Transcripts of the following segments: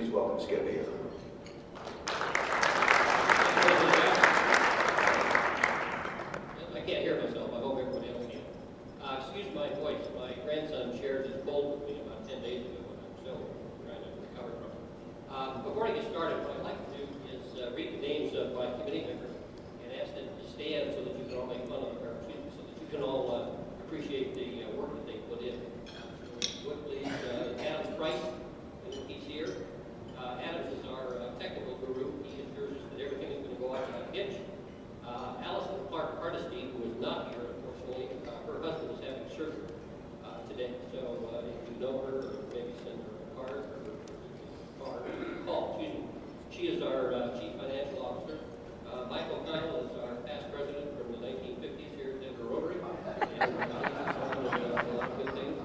Please welcome Skip Ahern. I can't hear myself. I hope everybody else can. Excuse my voice. My grandson shared his cold with me about 10 days ago, and I'm still trying to recover from it. Before I get started, what I'd like to do is read the names of my committee members and ask them to stand so that you can all make fun of them, or excuse me, so that you can all appreciate the work that they put in. Would please, Adam's Price, and he's here. Adams is our technical guru. He ensures us that everything is going to go out on a hitch. Allison Clark Hardesty, who is not here, unfortunately, her husband is having surgery today. So if you know her, or maybe send her a card or call. Excuse me. She is our Chief Financial Officer. Michael O'Connell is our past president from the 1950s here at Denver Rotary. And a lot of good things.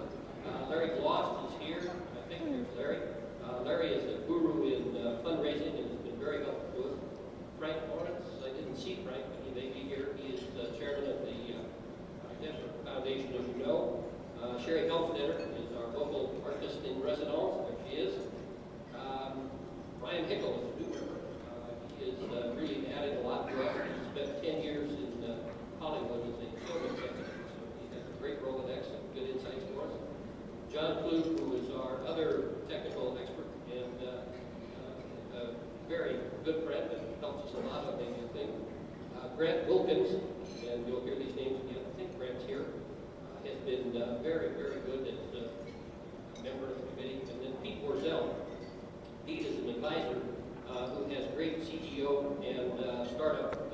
Larry Gloss is here. I think there's Larry. Larry is a guru in fundraising and has been very helpful to us. Frank Lawrence, I didn't see Frank, but he may be here. He is the chairman of the Denver Foundation, as you know. Sherry Helfstetter is our local artist in residence. There she is. Brian Hickel is a new member. He is really added a lot to us. He spent 10 years in Hollywood as a film executive, so he has a great Rolodex and good insights for us. John Klug, who is our other technical expert and a very good friend and helps us a lot on many things. Grant Wilkins, and you'll hear these names again. I think Grant's here. Has been very, very good as a member of the committee. And then Pete Borzell. Pete is an advisor who has great CTO and startup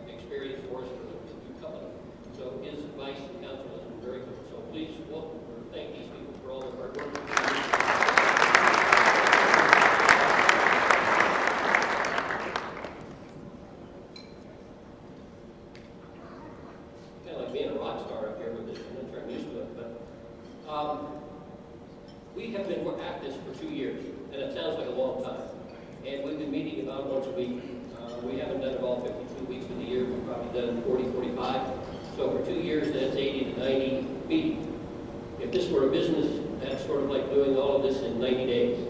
experience for us for the new company. So his advice and counsel has been very good. So please welcome or thank these people for all their hard work. Kind of like being a rock star up here with this. I'm not sure I'm used to it, but we have been at this for 2 years, and it sounds like a long time. And we've been meeting about once a week. We haven't done it all 52 weeks of the year. We've probably done 40, 45. So for 2 years, that's 80 to 90 meetings. If this were a business, that's sort of like doing all of this in 90 days.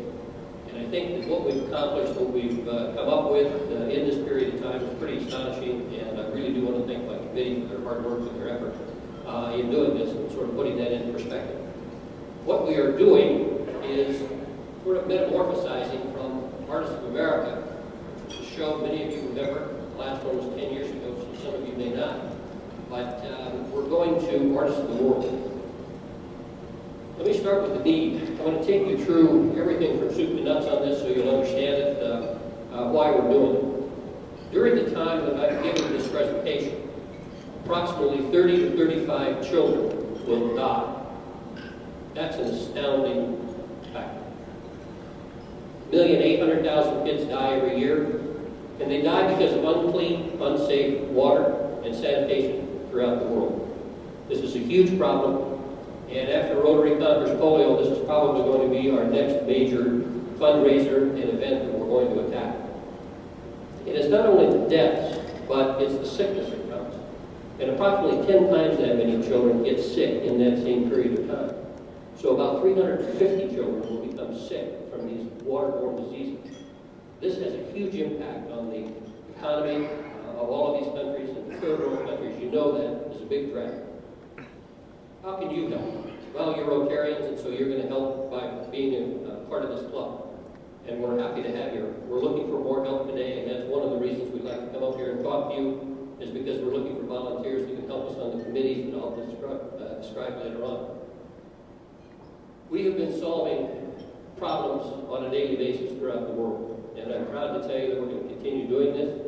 And I think that what we've accomplished, what we've come up with in this period of time is pretty astonishing. And I really do want to thank my committee for their hard work and their effort in doing this and sort of putting that into perspective. What we are doing is sort of metamorphosizing from Artists of America, which was a show many of you remember. The last one was 10 years ago, so some of you may not. But we're going to Artists of the World. Let me start with the need. I'm going to take you through everything from soup to nuts on this so you'll understand it, why we're doing it. During the time that I've given this presentation, approximately 30 to 35 children will die. That's an astounding fact. 1,800,000 kids die every year, and they die because of unclean, unsafe water and sanitation throughout the world. This is a huge problem, and after Rotary conquers polio, this is probably going to be our next major fundraiser and event that we're going to attack. It is not only the deaths, but it's the sickness that comes. And approximately 10 times that many children get sick in that same period of time. So about 350 children will become sick from these waterborne diseases. This has a huge impact on the economy of all of these countries, and the third world countries. You know that is a big threat. How can you help? Well, you're Rotarians, and so you're going to help by being a part of this club. And we're happy to have you. We're looking for more help today, and that's one of the reasons we'd like to come up here and talk to you, is because we're looking for volunteers who can help us on the committees that I'll describe later on. We have been solving problems on a daily basis throughout the world, and I'm proud to tell you that we're going to continue doing this.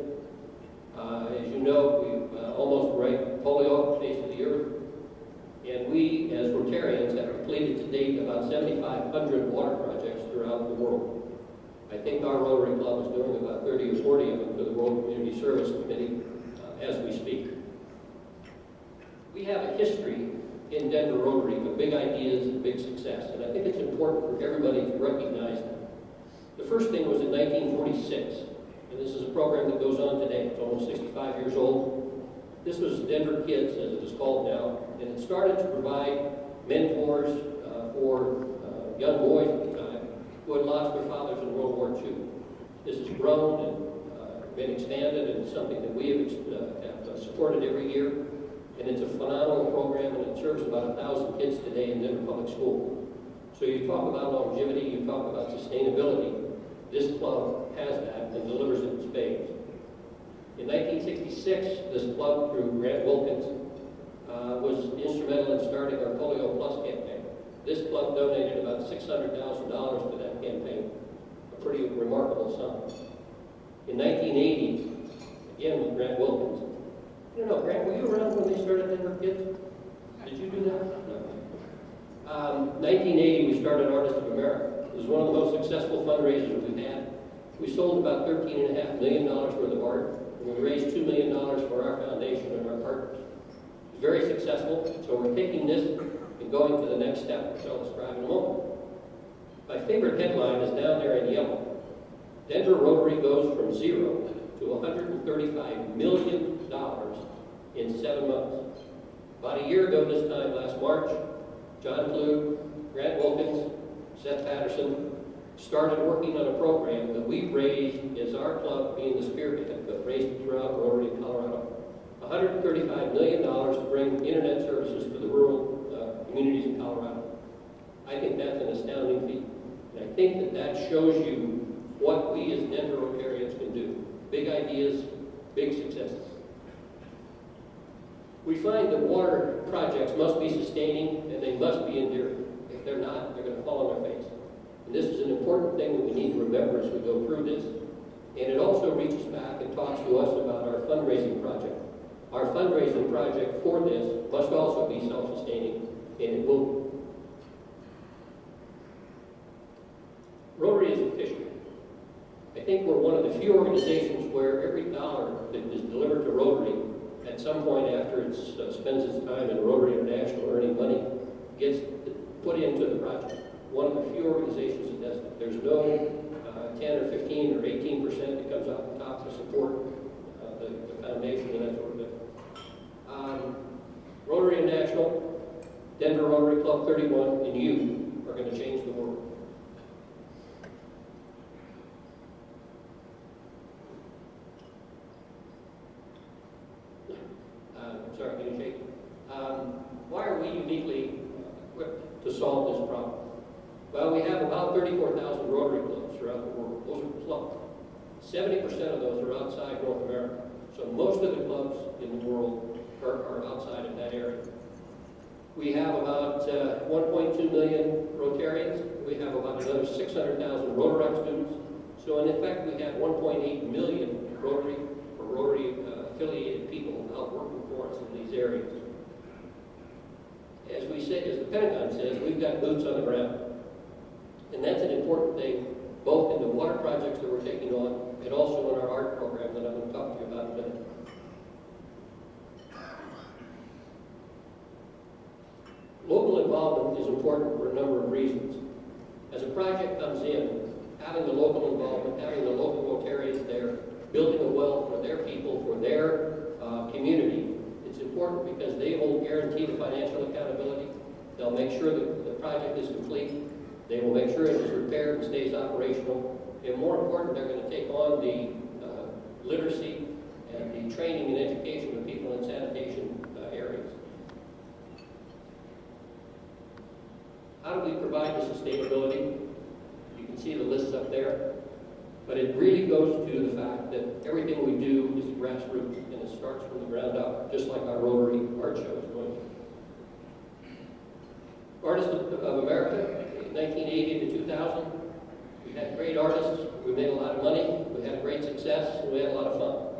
As you know, we've almost wiped polio off the face of the earth, and we, as Rotarians, have completed to date about 7,500 water projects throughout the world. I think our Rotary Club is doing about 30 or 40 of them for the World Community Service Committee as we speak. We have a history in Denver Rotary of big ideas and big success, and I think it's important for everybody to recognize that. The first thing was in 1946, and this is a program that goes on today. It's almost 65 years old. This was Denver Kids, as it is called now, and it started to provide mentors for young boys at the time who had lost their fathers in World War grown and been expanded, and it's something that we have supported every year. And it's a phenomenal program, and it serves about 1,000 kids today in Denver Public School. So you talk about longevity, you talk about sustainability. This club has that and delivers it in spades. In 1966, this club, through Grant Wilkins, was instrumental in starting our Polio Plus campaign. This club donated about $600,000 to that campaign, a pretty remarkable sum. In 1980, again with Grant Wilkins. I don't know, Grant, were you around when they started Denver Kids? Did you do that? No. 1980, we started Artists of America. It was one of the most successful fundraisers we've had. We sold about $13.5 million worth of art, and we raised $2 million for our foundation and our partners. It was very successful, so we're taking this and going to the next step, which I'll describe in a moment. My favorite headline is down there in yellow. Denver Rotary goes from 0 to $135 million in 7 months. About a year ago this time, last March, John Klug, Grant Wilkins, Seth Patterson started working on a program that we raised as our club, being the spearhead, but raised it throughout Rotary in Colorado. $135 million to bring internet services to the rural communities in Colorado. I think that's an astounding feat. And I think that that shows you what we as Denver Rotarians can do. Big ideas, big successes. We find that water projects must be sustaining and they must be enduring. If they're not, they're going to fall on their face. And this is an important thing that we need to remember as we go through this. And it also reaches back and talks to us about our fundraising project. Our fundraising project for this must also be self-sustaining, and it will. Rotary is efficient. I think we're one of the few organizations where every dollar that is delivered to Rotary at some point after it spends its time in Rotary International earning money gets put into the project. One of the few organizations that does it. There's no 10 or 15 or 18% that comes out the top to support the foundation and that sort of thing. Rotary International, Denver Rotary Club 31, and you are going to change the world. Sorry, can you shake? Why are we uniquely equipped to solve this problem? Well, we have about 34,000 Rotary clubs throughout the world. Those are clubs. 70% of those are outside North America. So most of the clubs in the world are outside of that area. We have about 1.2 million Rotarians. We have about another 600,000 Rotary students. So in effect, we have 1.8 million Rotary or Rotary affiliated people out working for us in these areas. As we say, as the Pentagon says, we've got boots on the ground. And that's an important thing, both in the water projects that we're taking on and also in our art program that I'm going to talk to you about in a minute. Local involvement is important for a number of reasons. As a project comes in, having the local involvement, having the local Rotarians there, building a well for their people, for their community, it's important because they will guarantee the financial accountability. They'll make sure that the project is complete. They will make sure it is repaired and stays operational. And more important, they're going to take on the literacy and the training and education of people in sanitation areas. How do we provide the sustainability? You can see the lists up there. But it really goes to the fact that everything we do is grassroots, and it starts from the ground up, just like our Rotary art show is going to. Artists of America, 1980 to 2000, we had great artists, we made a lot of money, we had great success, and we had a lot of fun.